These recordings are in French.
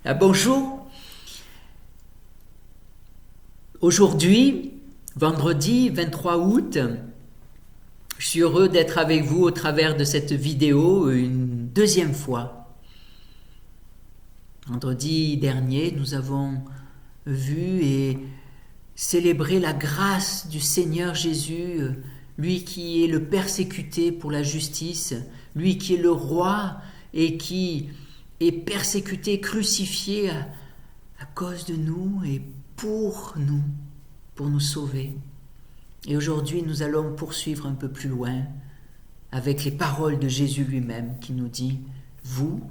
Bonjour. Aujourd'hui, vendredi 23 août, je suis heureux d'être avec vous au travers de cette vidéo une deuxième fois. Vendredi dernier, nous avons vu et célébré la grâce du Seigneur Jésus, lui qui est le persécuté pour la justice, lui qui est le roi et qui est persécuté, crucifié à cause de nous et pour nous sauver. Et aujourd'hui, nous allons poursuivre un peu plus loin avec les paroles de Jésus lui-même qui nous dit « Vous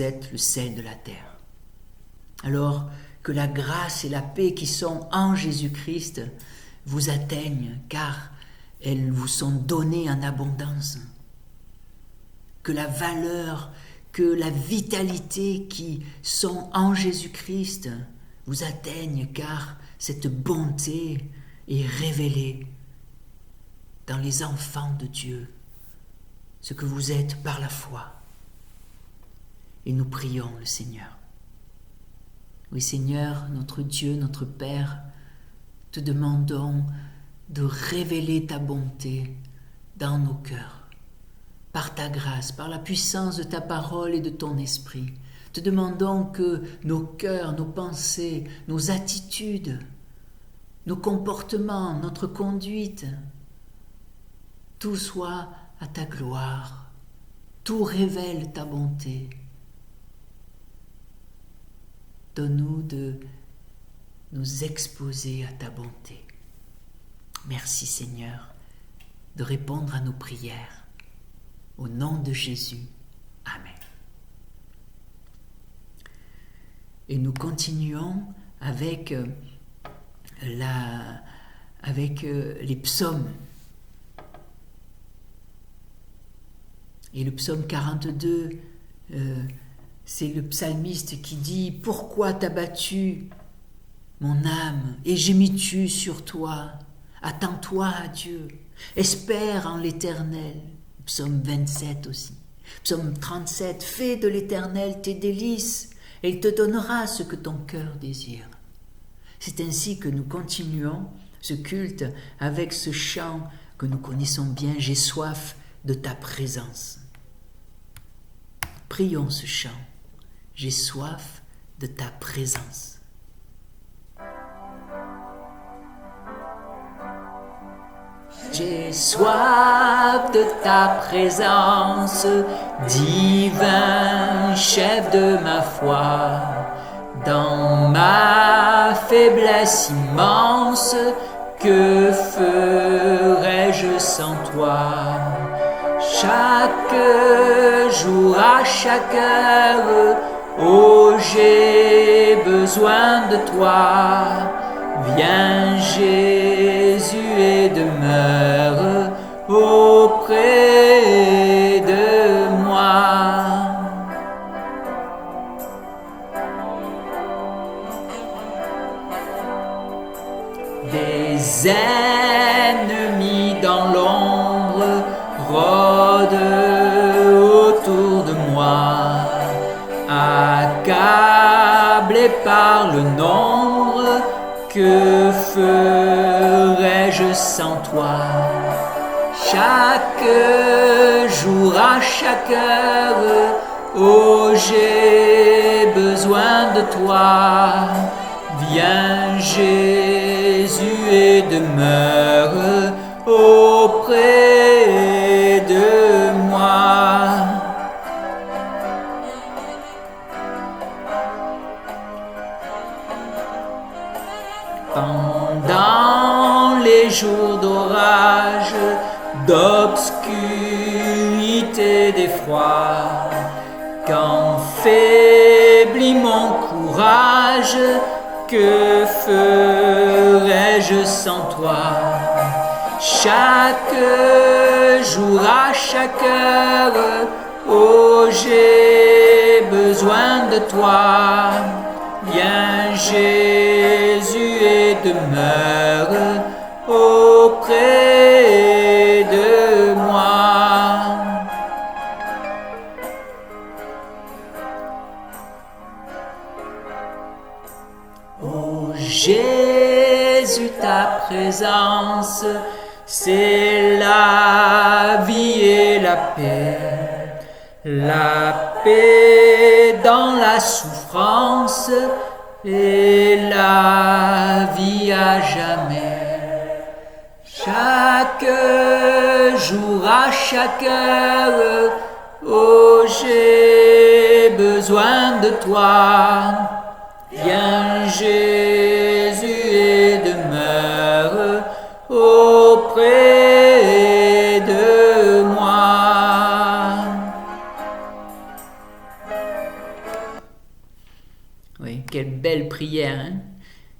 êtes le sel de la terre ». Alors que la grâce et la paix qui sont en Jésus-Christ vous atteignent, car elles vous sont données en abondance. Que la valeur, que la vitalité qui sont en Jésus-Christ vous atteignent, car cette bonté est révélée dans les enfants de Dieu, ce que vous êtes par la foi. Et nous prions le Seigneur. Oui Seigneur, notre Dieu, notre Père, te demandons de révéler ta bonté dans nos cœurs, par ta grâce, par la puissance de ta parole et de ton esprit. Te demandons que nos cœurs, nos pensées, nos attitudes, nos comportements, notre conduite, tout soit à ta gloire, tout révèle ta bonté. Donne-nous de nous exposer à ta bonté. Merci Seigneur de répondre à nos prières. Au nom de Jésus, Amen. Et nous continuons avec les psaumes. Et le psaume 42, c'est le psalmiste qui dit « Pourquoi t'as battu, mon âme, et gémis-tu sur toi? Attends-toi à Dieu, espère en l'Éternel. » Psaume 27 aussi. Psaume 37, « Fais de l'Éternel tes délices, et il te donnera ce que ton cœur désire. » C'est ainsi que nous continuons ce culte avec ce chant que nous connaissons bien, « J'ai soif de ta présence ». Prions ce chant. J'ai soif de ta présence. J'ai soif de ta présence, divin chef de ma foi. Dans ma faiblesse immense, que ferais-je sans toi? Chaque jour, à chaque heure, oh, j'ai besoin de toi. Viens Jésus et demeure auprès de moi. Des ennemis dans l'ombre rôdent autour de moi, accablé par le nombre, que ferais-je sans toi? Chaque jour, à chaque heure, oh, j'ai besoin de toi. Viens Jésus et demeure auprès de moi. Pendant les jours d'orage, d'obscurité, d'effroi, quand faiblit mon courage, que ferais-je sans toi? Chaque jour, à chaque heure, oh, j'ai besoin de toi. Viens Jésus et demeure auprès de moi. Jésus, ta présence, c'est la vie et la paix dans la souffrance et la vie à jamais. Chaque jour, à chaque heure, oh, j'ai besoin de toi. Viens Jésus et demeure auprès de moi. Oui, quelle belle prière, hein?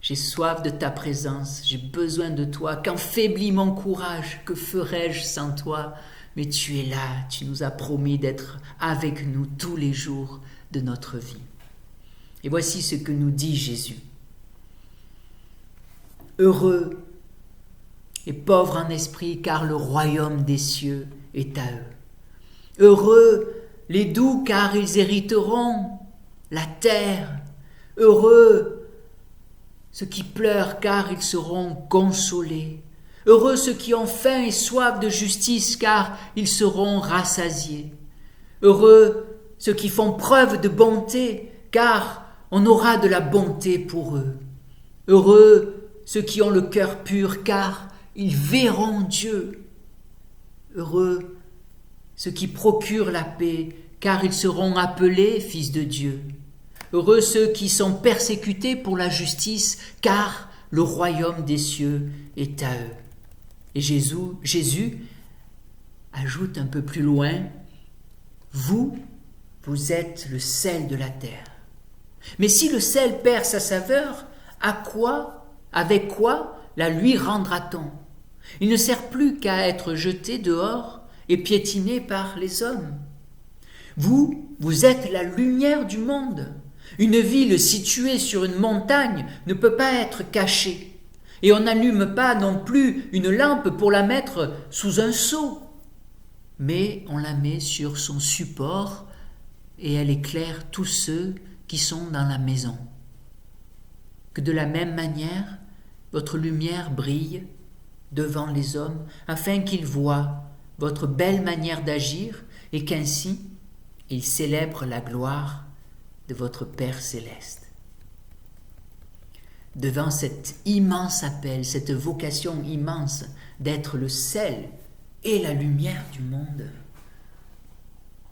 J'ai soif de ta présence, j'ai besoin de toi. Quand faiblit mon courage, que ferais-je sans toi? Mais tu es là, tu nous as promis d'être avec nous tous les jours de notre vie. Et voici ce que nous dit Jésus. Heureux et pauvres en esprit, car le royaume des cieux est à eux. Heureux les doux, car ils hériteront la terre. Heureux ceux qui pleurent, car ils seront consolés. Heureux ceux qui ont faim et soif de justice, car ils seront rassasiés. Heureux ceux qui font preuve de bonté, car on aura de la bonté pour eux. Heureux ceux qui ont le cœur pur, car ils verront Dieu. Heureux ceux qui procurent la paix, car ils seront appelés fils de Dieu. Heureux ceux qui sont persécutés pour la justice, car le royaume des cieux est à eux. Et Jésus ajoute un peu plus loin, vous êtes le sel de la terre. Mais si le sel perd sa saveur, avec quoi la lui rendra-t-on? Il ne sert plus qu'à être jeté dehors et piétiné par les hommes. Vous êtes la lumière du monde. Une ville située sur une montagne ne peut pas être cachée. Et on n'allume pas non plus une lampe pour la mettre sous un seau, mais on la met sur son support et elle éclaire tous ceux qui sont dans la maison. Que de la même manière, votre lumière brille devant les hommes, afin qu'ils voient votre belle manière d'agir et qu'ainsi ils célèbrent la gloire de votre Père céleste. Devant cet immense appel, cette vocation immense d'être le sel et la lumière du monde,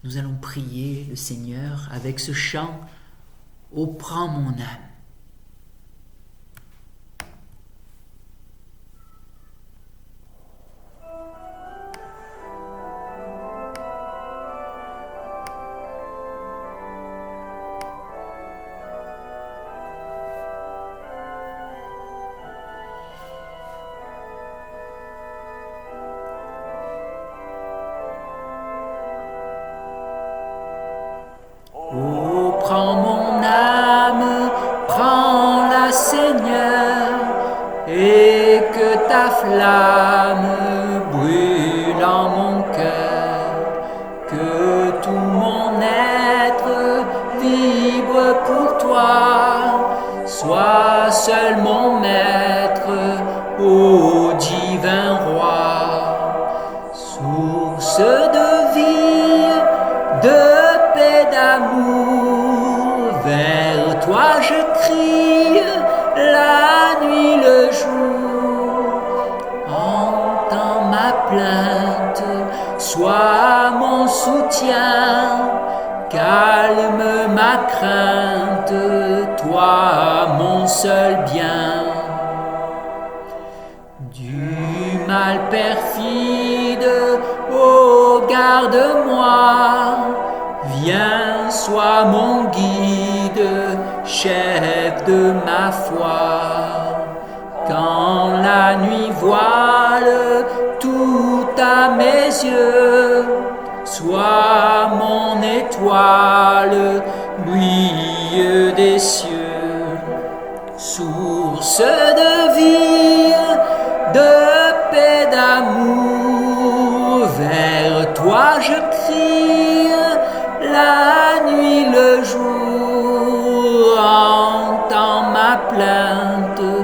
nous allons prier le Seigneur avec ce chant « Ô prends mon âme ». Prends mon âme, prends-la Seigneur, et que ta flamme brûle en mon cœur, que tout mon être vibre pour toi, sois seul mon maître, ô divin roi, source de vie, de paix, d'amour, vers toi je crie, la nuit, le jour. Entends ma plainte, sois mon soutien, calme ma crainte, toi mon seul bien. Du mal perfide, oh garde-moi, viens, sois mon guide, chef de ma foi. Quand la nuit voile tout à mes yeux, sois mon étoile, luie des cieux. Source de vie, de paix, d'amour, vers toi je crie, la nuit, le jour, entends ma plainte,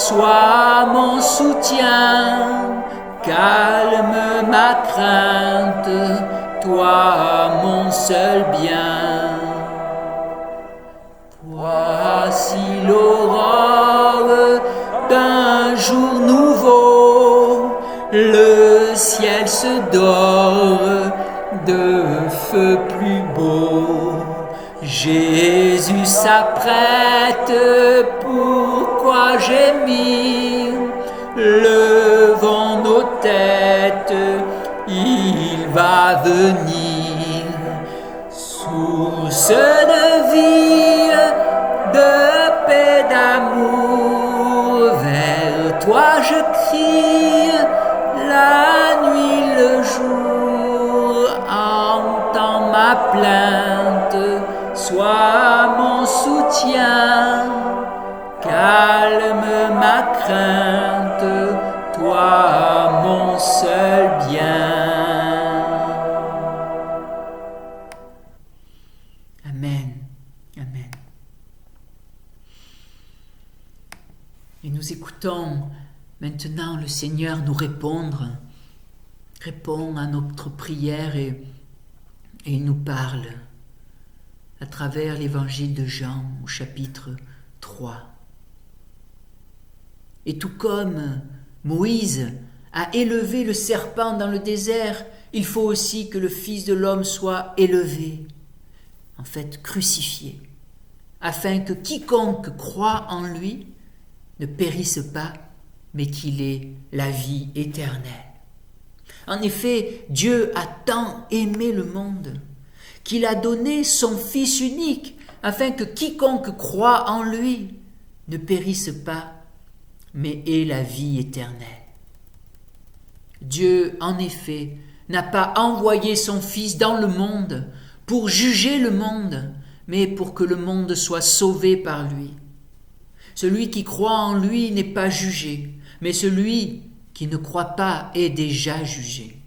sois mon soutien, calme ma crainte, toi mon seul bien. Voici l'aurore d'un jour nouveau, le ciel se dore de feux plus beaux. Jésus s'apprête, pourquoi gémir? Levons nos têtes, il va venir. Source de vie, de paix, d'amour, vers toi je crie, la nuit, le jour, entends ma plainte, sois mon soutien, calme ma crainte, toi mon seul bien. Amen, amen. Et nous écoutons maintenant le Seigneur nous répond à notre prière et il nous parle à travers l'évangile de Jean au chapitre 3. Et tout comme Moïse a élevé le serpent dans le désert, il faut aussi que le Fils de l'homme soit élevé, en fait crucifié, afin que quiconque croit en lui ne périsse pas, mais qu'il ait la vie éternelle. En effet, Dieu a tant aimé le monde qu'il a donné son Fils unique, afin que quiconque croit en lui ne périsse pas, mais ait la vie éternelle. Dieu, en effet, n'a pas envoyé son Fils dans le monde pour juger le monde, mais pour que le monde soit sauvé par lui. Celui qui croit en lui n'est pas jugé, mais celui qui ne croit pas est déjà jugé,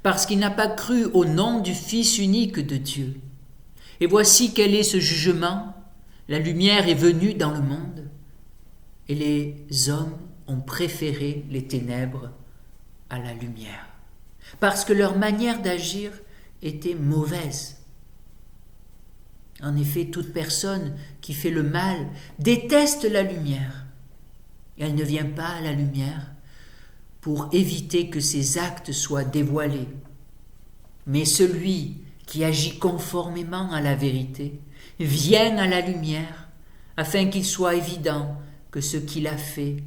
parce qu'il n'a pas cru au nom du Fils unique de Dieu. Et voici quel est ce jugement. La lumière est venue dans le monde, et les hommes ont préféré les ténèbres à la lumière, parce que leur manière d'agir était mauvaise. En effet, toute personne qui fait le mal déteste la lumière. Elle ne vient pas à la lumière pour éviter que ses actes soient dévoilés. Mais celui qui agit conformément à la vérité vient à la lumière, afin qu'il soit évident que ce qu'il a fait,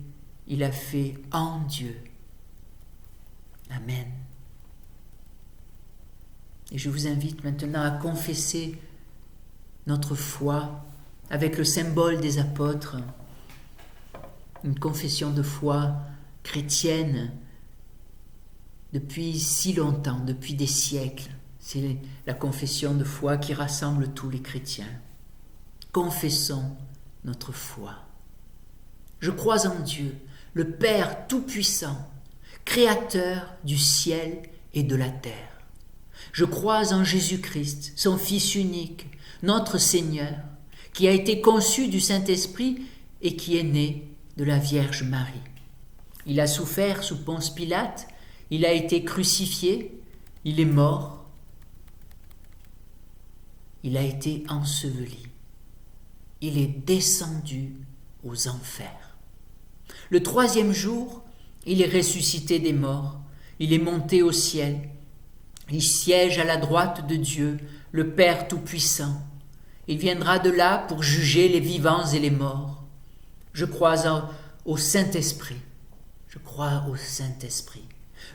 il a fait en Dieu. Amen. Et je vous invite maintenant à confesser notre foi avec le symbole des apôtres, une confession de foi chrétienne depuis si longtemps, depuis des siècles. C'est la confession de foi qui rassemble tous les chrétiens. Confessons notre foi. Je crois en Dieu, le Père Tout-Puissant, Créateur du ciel et de la terre. Je crois en Jésus-Christ, son Fils unique, notre Seigneur, qui a été conçu du Saint-Esprit et qui est né de la Vierge Marie. Il a souffert sous Ponce Pilate, il a été crucifié, il est mort, il a été enseveli, il est descendu aux enfers. Le 3e jour, il est ressuscité des morts, il est monté au ciel, il siège à la droite de Dieu, le Père Tout-Puissant. Il viendra de là pour juger les vivants et les morts. Je crois au Saint-Esprit. Je crois au Saint-Esprit.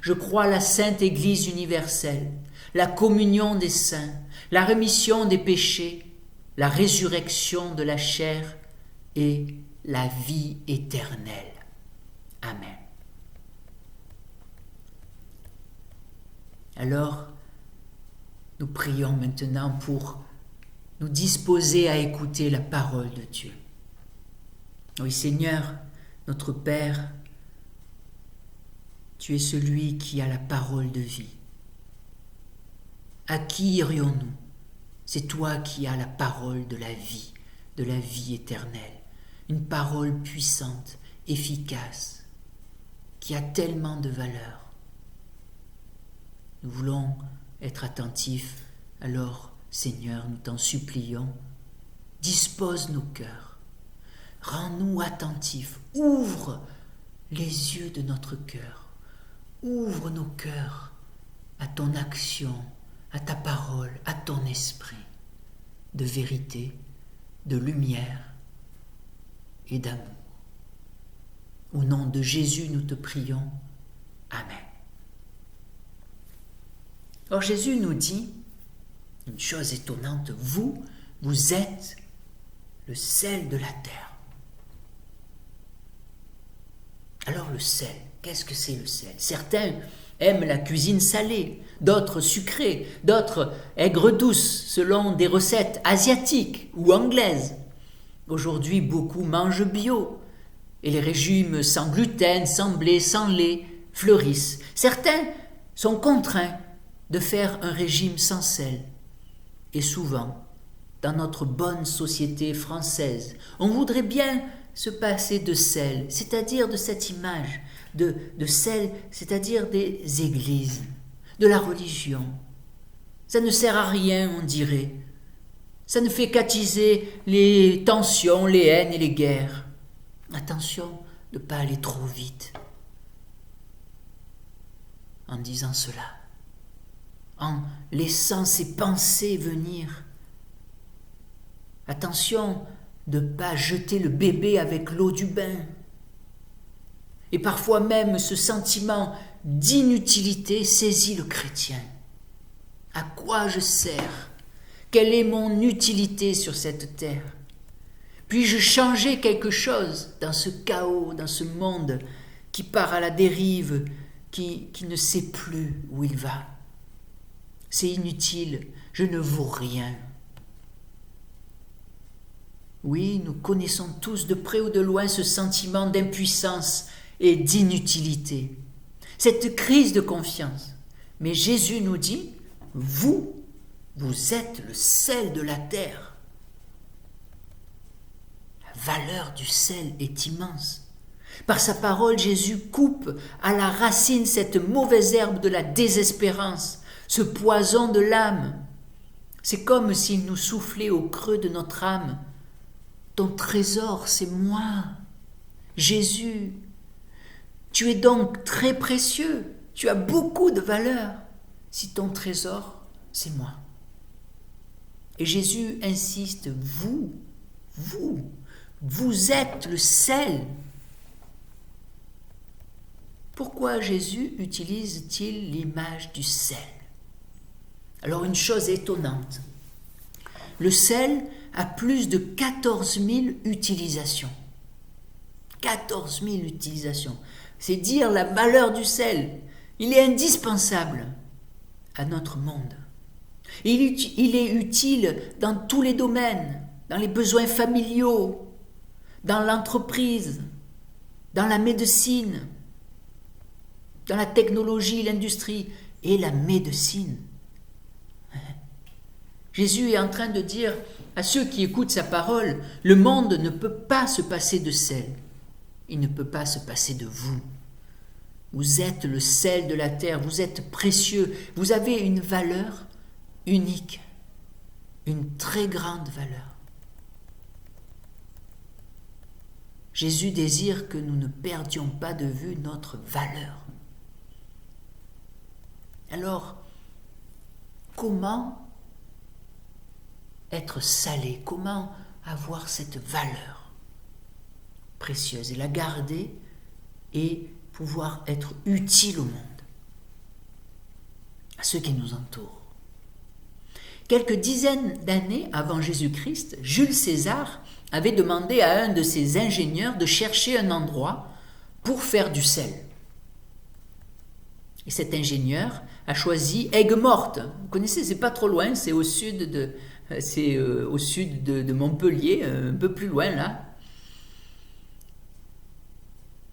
Je crois à la Sainte Église universelle, la communion des saints, la rémission des péchés, la résurrection de la chair et la vie éternelle. Amen. Alors, nous prions maintenant pour nous disposer à écouter la parole de Dieu. Oui, Seigneur, notre Père, tu es celui qui a la parole de vie. À qui irions-nous? C'est toi qui as la parole de la vie éternelle, une parole puissante efficace, qui a tellement de valeur. Nous voulons être attentifs, alors Seigneur, nous t'en supplions, dispose nos cœurs, rends-nous attentifs, ouvre les yeux de notre cœur, ouvre nos cœurs à ton action, à ta parole, à ton esprit, de vérité, de lumière et d'amour. Au nom de Jésus, nous te prions. Amen. Or Jésus nous dit une chose étonnante, vous êtes le sel de la terre. Alors le sel, qu'est-ce que c'est le sel? Certains aiment la cuisine salée, d'autres sucrée, d'autres aigre-douce, selon des recettes asiatiques ou anglaises. Aujourd'hui, beaucoup mangent bio, et les régimes sans gluten, sans blé, sans lait fleurissent. Certains sont contraints de faire un régime sans sel. Et souvent, dans notre bonne société française, on voudrait bien se passer de sel, c'est-à-dire de cette image de sel, c'est-à-dire des églises, de la religion. Ça ne sert à rien, on dirait. Ça ne fait qu'attiser les tensions, les haines et les guerres. Attention de ne pas aller trop vite en disant cela, en laissant ces pensées venir. Attention de ne pas jeter le bébé avec l'eau du bain. Et parfois même ce sentiment d'inutilité saisit le chrétien. À quoi je sers? Quelle est mon utilité sur cette terre? Puis-je changer quelque chose dans ce chaos, dans ce monde qui part à la dérive, qui ne sait plus où il va? C'est inutile, je ne vaux rien. Oui, nous connaissons tous de près ou de loin ce sentiment d'impuissance et d'inutilité, cette crise de confiance. Mais Jésus nous dit, vous êtes le sel de la terre. La valeur du sel est immense. Par sa parole, Jésus coupe à la racine cette mauvaise herbe de la désespérance, ce poison de l'âme. C'est comme s'il nous soufflait au creux de notre âme. Ton trésor, c'est moi, Jésus. Tu es donc très précieux, tu as beaucoup de valeur. Si ton trésor, c'est moi. Et Jésus insiste, vous êtes le sel. Pourquoi Jésus utilise-t-il l'image du sel? Alors une chose étonnante, le sel a plus de 14 000 utilisations. 14 000 utilisations. C'est dire la valeur du sel. Il est indispensable à notre monde. Il est utile dans tous les domaines, dans les besoins familiaux, dans l'entreprise, dans la médecine, dans la technologie, l'industrie et la médecine. Jésus est en train de dire à ceux qui écoutent sa parole, le monde ne peut pas se passer de sel. Il ne peut pas se passer de vous. Vous êtes le sel de la terre, vous êtes précieux, vous avez une valeur unique, une très grande valeur. Jésus désire que nous ne perdions pas de vue notre valeur. Alors, comment être salé, comment avoir cette valeur précieuse et la garder et pouvoir être utile au monde, à ceux qui nous entourent. Quelques dizaines d'années avant Jésus-Christ, Jules César avait demandé à un de ses ingénieurs de chercher un endroit pour faire du sel. Et cet ingénieur a choisi Aigues-Mortes. Vous connaissez, c'est pas trop loin, c'est au sud de Montpellier, un peu plus loin là.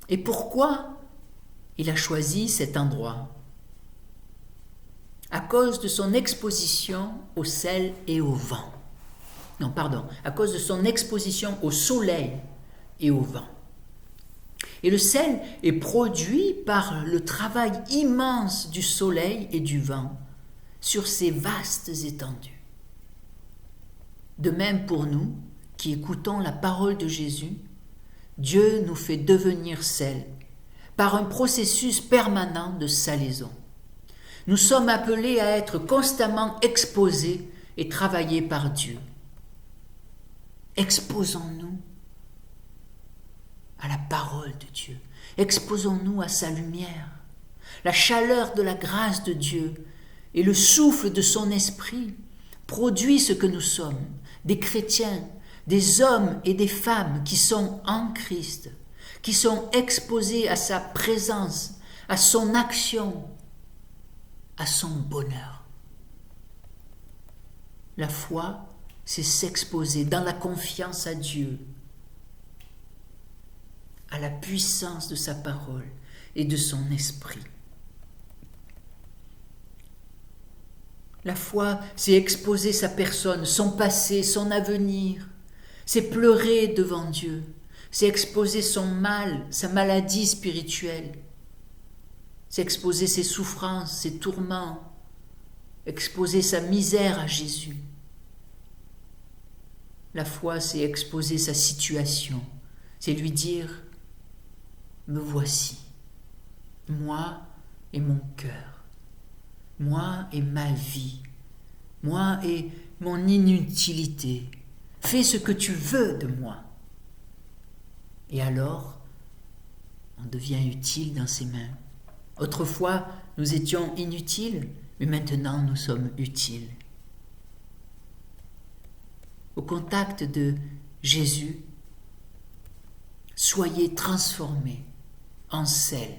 Et pourquoi il a choisi cet endroit? À cause de son exposition au sel et au vent. Non, pardon, à cause de son exposition au soleil et au vent. Et le sel est produit par le travail immense du soleil et du vent sur ces vastes étendues. De même pour nous, qui écoutons la parole de Jésus, Dieu nous fait devenir sel par un processus permanent de salaison. Nous sommes appelés à être constamment exposés et travaillés par Dieu. Exposons-nous à la parole de Dieu. Exposons-nous à sa lumière. La chaleur de la grâce de Dieu et le souffle de son esprit produit ce que nous sommes, des chrétiens, des hommes et des femmes qui sont en Christ, qui sont exposés à sa présence, à son action, à son bonheur. La foi, c'est s'exposer dans la confiance à Dieu, à la puissance de sa parole et de son esprit. La foi, c'est exposer sa personne, son passé, son avenir. C'est pleurer devant Dieu. C'est exposer son mal, sa maladie spirituelle. C'est exposer ses souffrances, ses tourments. Exposer sa misère à Jésus. La foi, c'est exposer sa situation. C'est lui dire « Me voici, moi et mon cœur, moi et ma vie, moi et mon inutilité. Fais ce que tu veux de moi. » Et alors, on devient utile dans ses mains. Autrefois, nous étions inutiles, mais maintenant nous sommes utiles. Au contact de Jésus, soyez transformés en sel.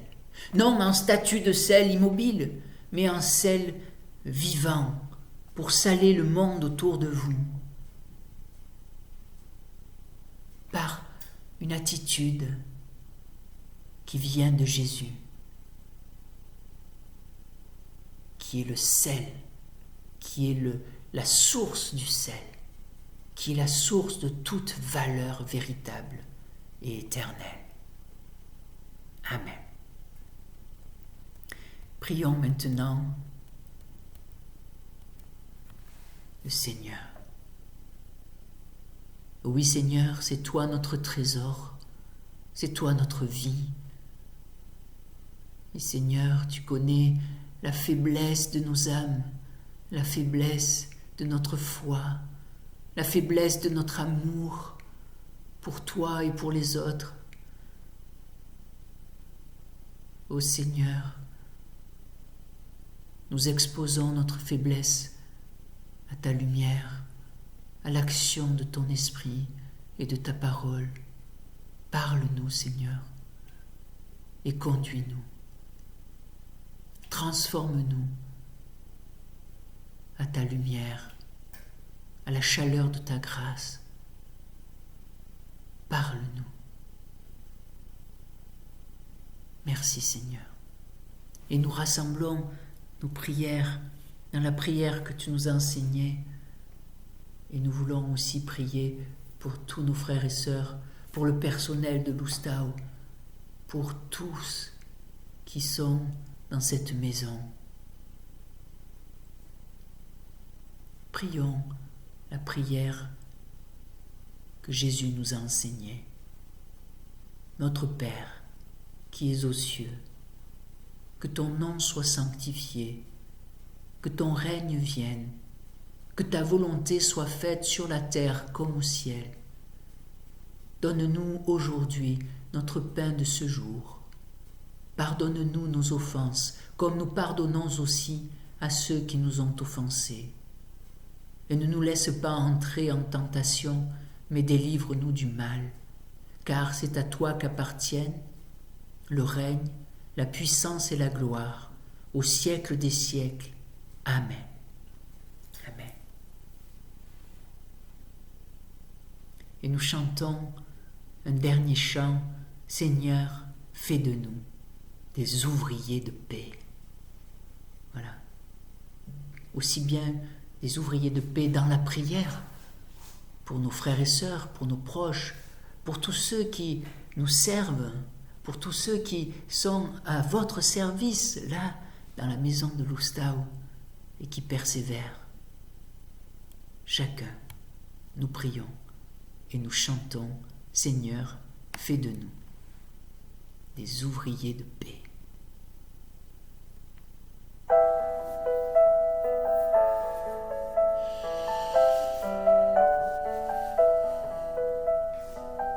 Non en statue de sel immobile, mais en sel vivant pour saler le monde autour de vous. Par une attitude qui vient de Jésus, qui est le sel, qui est la source du sel, qui est la source de toute valeur véritable et éternelle. Amen. Prions maintenant le Seigneur. Oui Seigneur, c'est toi notre trésor, c'est toi notre vie. Et Seigneur, tu connais la faiblesse de nos âmes, la faiblesse de notre foi, la faiblesse de notre amour pour toi et pour les autres. Ô Seigneur, nous exposons notre faiblesse à ta lumière, à l'action de ton esprit et de ta parole. Parle-nous, Seigneur, et conduis-nous. Transforme-nous à ta lumière, à la chaleur de ta grâce. Parle-nous. Merci, Seigneur. Et nous rassemblons nos prières dans la prière que tu nous as enseignée. Et nous voulons aussi prier pour tous nos frères et sœurs, pour le personnel de Lustau, pour tous qui sont dans cette maison. Prions la prière que Jésus nous a enseignée. Notre Père, qui es aux cieux, que ton nom soit sanctifié, que ton règne vienne, que ta volonté soit faite sur la terre comme au ciel. Donne-nous aujourd'hui notre pain de ce jour. Pardonne-nous nos offenses, comme nous pardonnons aussi à ceux qui nous ont offensés. Et ne nous laisse pas entrer en tentation, mais délivre-nous du mal, car c'est à toi qu'appartiennent le règne, la puissance et la gloire, au siècle des siècles. Amen. Amen. Et nous chantons un dernier chant, Seigneur, fais de nous des ouvriers de paix. Voilà. Aussi bien des ouvriers de paix dans la prière, pour nos frères et sœurs, pour nos proches, pour tous ceux qui nous servent, pour tous ceux qui sont à votre service, là, dans la maison de Lustau, et qui persévèrent. Chacun, nous prions et nous chantons, Seigneur, fais de nous des ouvriers de paix.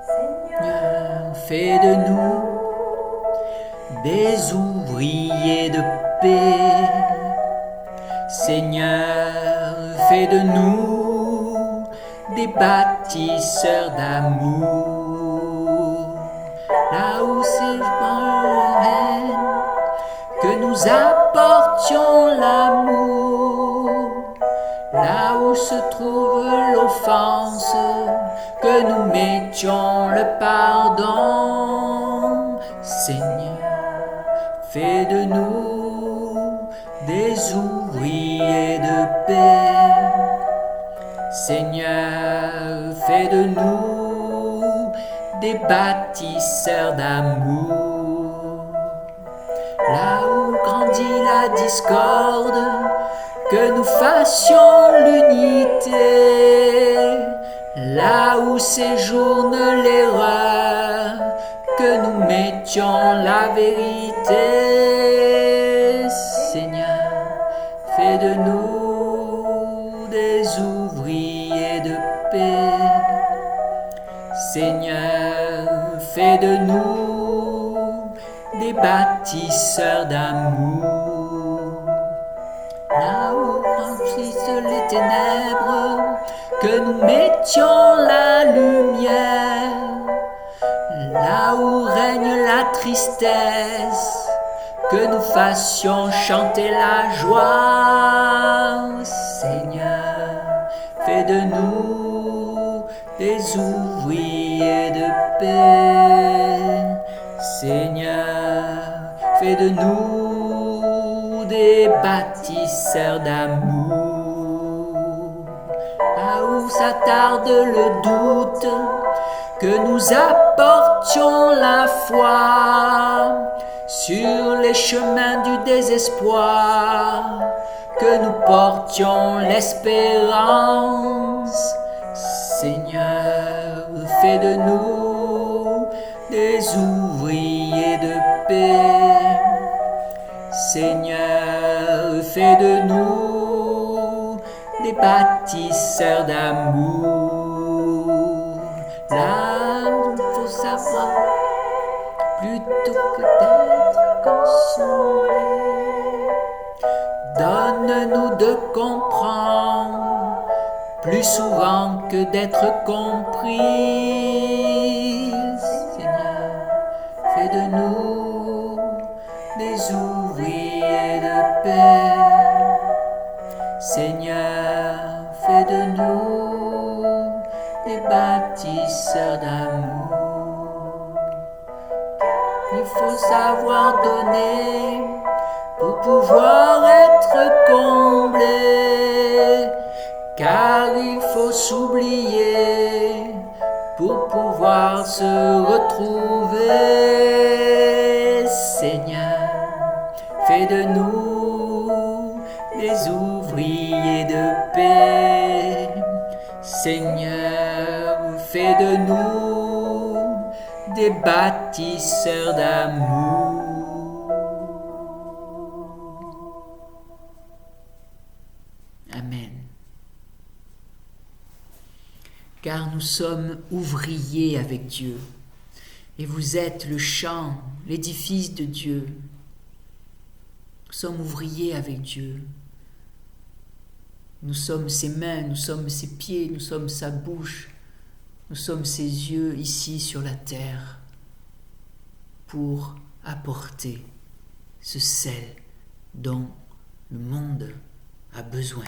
Seigneur, fais de nous des ouvriers de paix. Seigneur, fais de nous des bâtisseurs d'amour. Là où s'évapore la haine, que nous apportions l'amour. Là où se trouve l'offense, que nous mettions le pardon. Seigneur, fais de nous des ouvriers de paix. Seigneur, fais de nous des bâtisseurs d'amour. Là où grandit la discorde, que nous fassions l'unité. Là où séjourne l'erreur, que nous mettions la vérité. Seigneur, fais de nous des ouvriers de paix. Seigneur, fais de nous des bâtisseurs d'amour. Là où grandissent les ténèbres, que nous mettions la lumière. Là où règne la tristesse, que nous fassions chanter la joie. Seigneur, fais de nous des ouvriers de paix. Seigneur, fais de nous des bâtisseurs d'amour. Là où s'attarde le doute, que nous apportions la foi. Sur les chemins du désespoir, que nous portions l'espérance. Seigneur, fais de nous des ouvriers de paix. Seigneur, fais de nous des bâtisseurs d'amour. Là, il faut savoir, plutôt que d'être consolés, donne-nous de comprendre plus souvent que d'être compris. Seigneur, fais de nous des ouvriers de paix. Seigneur, fais de nous des bâtisseurs d'amour. Il faut savoir donner pour pouvoir être comblé, car il faut s'oublier pour pouvoir se retrouver. Seigneur, fais de nous des ouvriers de paix. Seigneur, fais de nous des bâtisseurs d'amour. Amen. Car nous sommes ouvriers avec Dieu, et vous êtes le champ, l'édifice de Dieu. Nous sommes ouvriers avec Dieu. Nous sommes ses mains, nous sommes ses pieds, nous sommes sa bouche, nous sommes ses yeux ici sur la terre pour apporter ce sel dont le monde a besoin.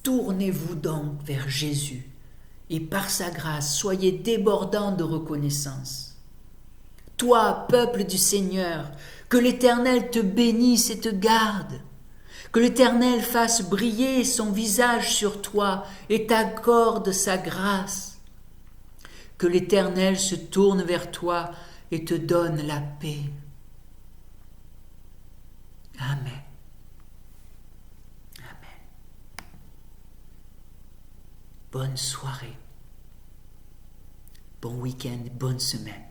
Tournez-vous donc vers Jésus et par sa grâce, soyez débordants de reconnaissance. Toi, peuple du Seigneur, que l'Éternel te bénisse et te garde. Que l'Éternel fasse briller son visage sur toi et t'accorde sa grâce. que l'Éternel se tourne vers toi et te donne la paix. Amen. Amen. Bonne soirée. Bon week-end, bonne semaine.